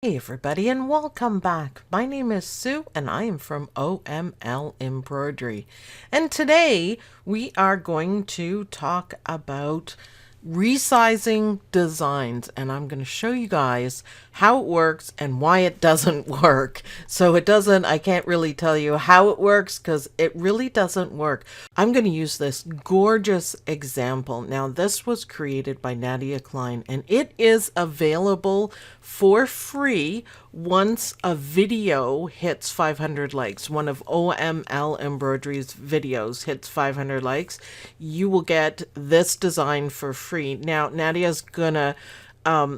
Hey everybody, and welcome back. My name is Sue and I am from OML Embroidery. And today we are going to talk about resizing designs, and I'm going to show you guys how it works and why it doesn't work. I can't really tell you how it works because it really doesn't work. I'm going to use this gorgeous example. Now, this was created by Nayda Klein and it is available for free once a video hits 500 likes. One of OML Embroidery's videos hits 500 likes, you will get this design for free. Now, Nadia's gonna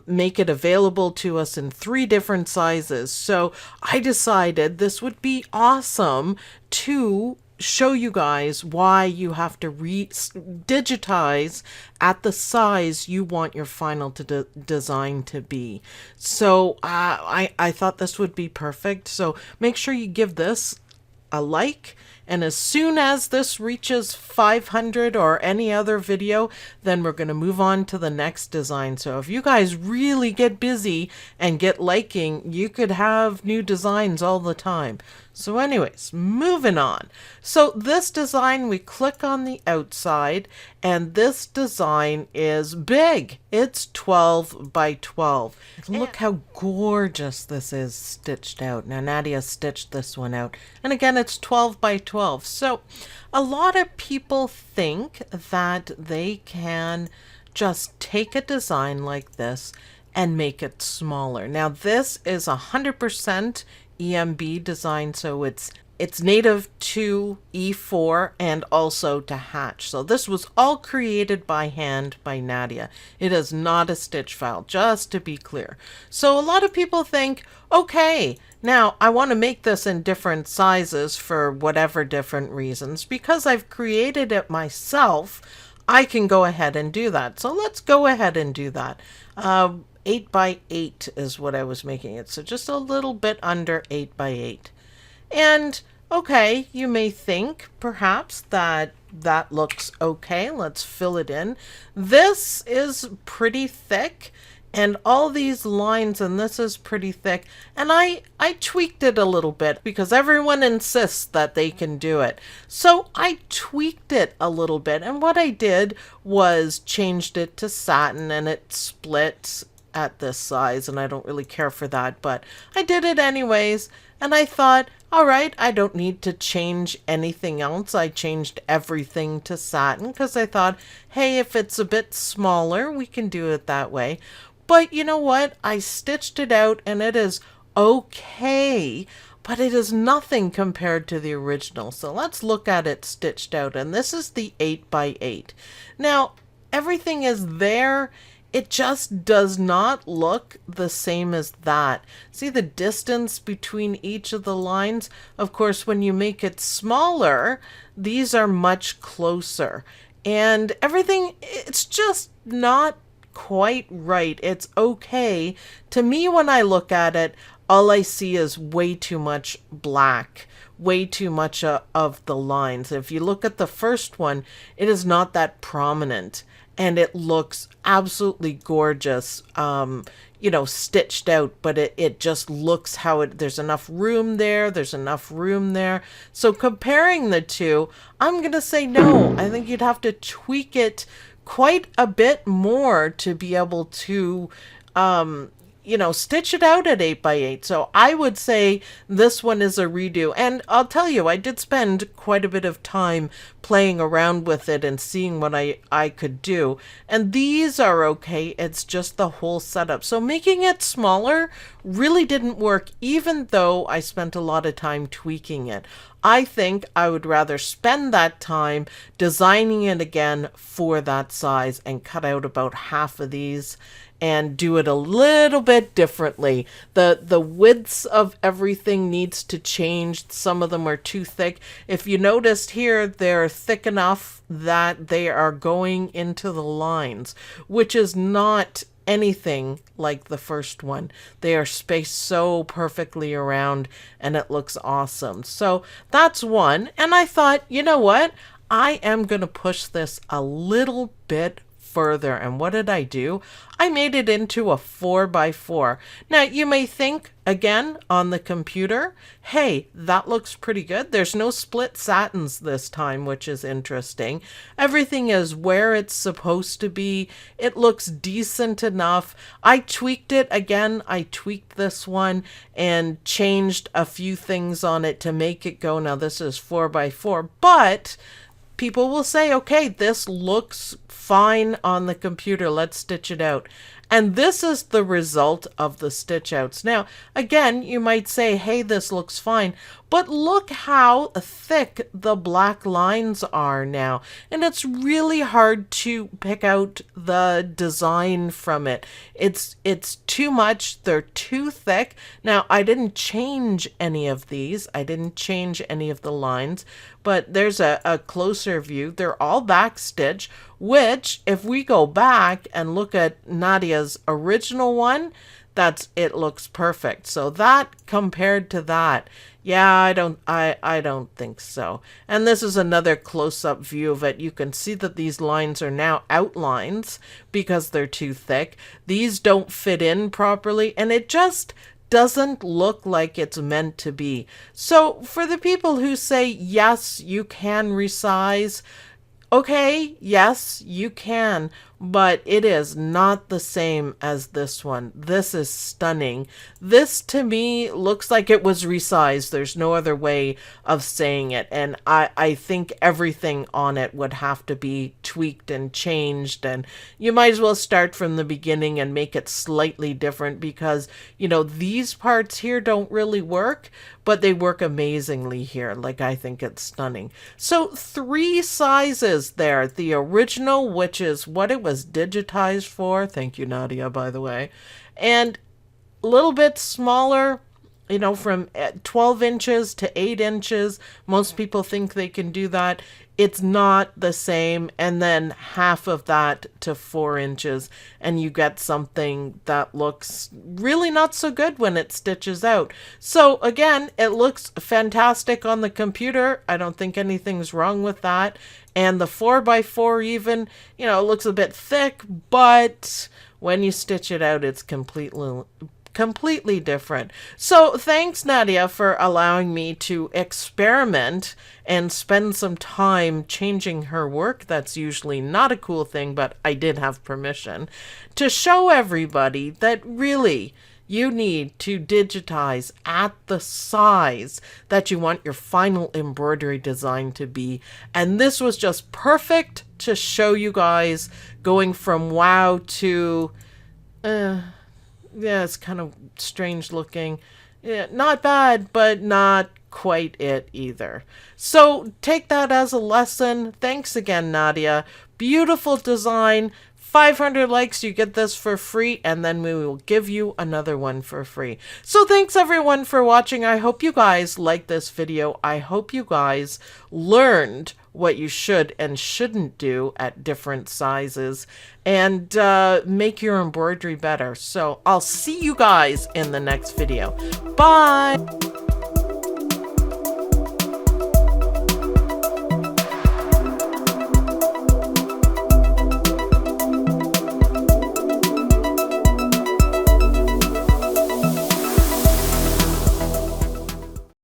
make it available to us in 3 different sizes. So I decided this would be awesome to show you guys why you have to digitize at the size you want your final design to be. So I thought this would be perfect. So make sure you give this a like, and as soon as this reaches 500 or any other video, then we're going to move on to the next design. So if you guys really get busy and get liking, you could have new designs all the time. So anyways, moving on. So this design, we click on the outside, and this design is big. It's 12 by 12. Look how gorgeous this is stitched out. Now Nadia stitched this one out. And again, it's 12 by 12. So a lot of people think that they can just take a design like this and make it smaller. Now this is 100% EMB design, so it's native to E4 and also to Hatch. So this was all created by hand by Nadia. It is not a stitch file, just to be clear. So a lot of people think, okay, now I want to make this in different sizes for whatever different reasons. Because I've created it myself, I can go ahead and do that. So let's go ahead and do that. 8 by 8 is what I was making it. So just a little bit under 8 by 8. And okay, you may think perhaps that that looks okay. Let's fill it in. This is pretty thick, and all these lines, and this is pretty thick. And I tweaked it a little bit because everyone insists that they can do it. So I tweaked it a little bit. And what I did was changed it to satin, and it splits at this size, and I don't really care for that, but I did it anyways. And I thought, all right, I don't need to change anything else. I changed everything to satin because I thought, hey, if it's a bit smaller, we can do it that way. But you know what? I stitched it out and it is okay, but it is nothing compared to the original. So let's look at it stitched out. And this is the 8 by 8. Now, everything is there. It just does not look the same as that. See the distance between each of the lines? Of course, when you make it smaller, these are much closer. And everything, it's just not quite right. It's okay. To me, when I look at it, all I see is way too much black. Way too much of the lines. If you look at the first one, it is not that prominent. And it looks absolutely gorgeous, you know, stitched out, but it just looks how it, there's enough room there, there's enough room there. So comparing the two, I'm going to say no. I think you'd have to tweak it quite a bit more to be able to, you know, stitch it out at 8 by 8. So I would say this one is a redo. And I'll tell you, I did spend quite a bit of time playing around with it and seeing what I could do. And these are okay. It's just the whole setup. So making it smaller really didn't work, even though I spent a lot of time tweaking it. I think I would rather spend that time designing it again for that size and cut out about half of these and do it a little bit differently. The widths of everything needs to change. Some of them are too thick. If you noticed here, they're thick enough that they are going into the lines, which is not anything like the first one. They are spaced so perfectly around and it looks awesome. So that's one. And I thought, you know what? I am going to push this a little bit further. And what did I do? I made it into a 4x4. Now you may think, again, on the computer, hey, that looks pretty good. There's no split satins this time, which is interesting. Everything is where it's supposed to be. It looks decent enough. I tweaked it again. I tweaked this one and changed a few things on it to make it go. Now this is 4x4, but people will say, okay, this looks fine on the computer. Let's stitch it out. And this is the result of the stitch outs. Now, again, you might say, hey, this looks fine, but look how thick the black lines are now. And it's really hard to pick out the design from it. It's too much. They're too thick. Now, I didn't change any of these. I didn't change any of the lines, but there's a closer view. They're all back stitch, which if we go back and look at Nadia's original one, it looks perfect. So that compared to that, yeah, I don't think so. And this is another close-up view of it. You can see that these lines are now outlines because they're too thick. These don't fit in properly, and it just doesn't look like it's meant to be. So for the people who say, yes, you can resize, okay, yes, you can, but it is not the same as this one. This is stunning. This, to me, looks like it was resized. There's no other way of saying it. And I think everything on it would have to be tweaked and changed. And you might as well start from the beginning and make it slightly different because, you know, these parts here don't really work, but they work amazingly here. Like, I think it's stunning. So 3 sizes there. The original, which is what it was digitized for. Thank you, Nadia, by the way. And a little bit smaller, you know, from 12 inches to 8 inches. Most people think they can do that. It's not the same. And then half of that to 4 inches. And you get something that looks really not so good when it stitches out. So again, it looks fantastic on the computer. I don't think anything's wrong with that. And the 4x4 even, you know, it looks a bit thick, but when you stitch it out, it's completely different. So thanks, Nadia, for allowing me to experiment and spend some time changing her work. That's usually not a cool thing, but I did have permission to show everybody that really you need to digitize at the size that you want your final embroidery design to be. And this was just perfect to show you guys going from wow to, yeah, it's kind of strange looking. Yeah, not bad, but not quite it either. So take that as a lesson. Thanks again, Nadia. Beautiful design. 500 likes, you get this for free, and then we will give you another one for free. So thanks everyone for watching. I hope you guys liked this video. I hope you guys learned what you should and shouldn't do at different sizes and make your embroidery better. So I'll see you guys in the next video. Bye!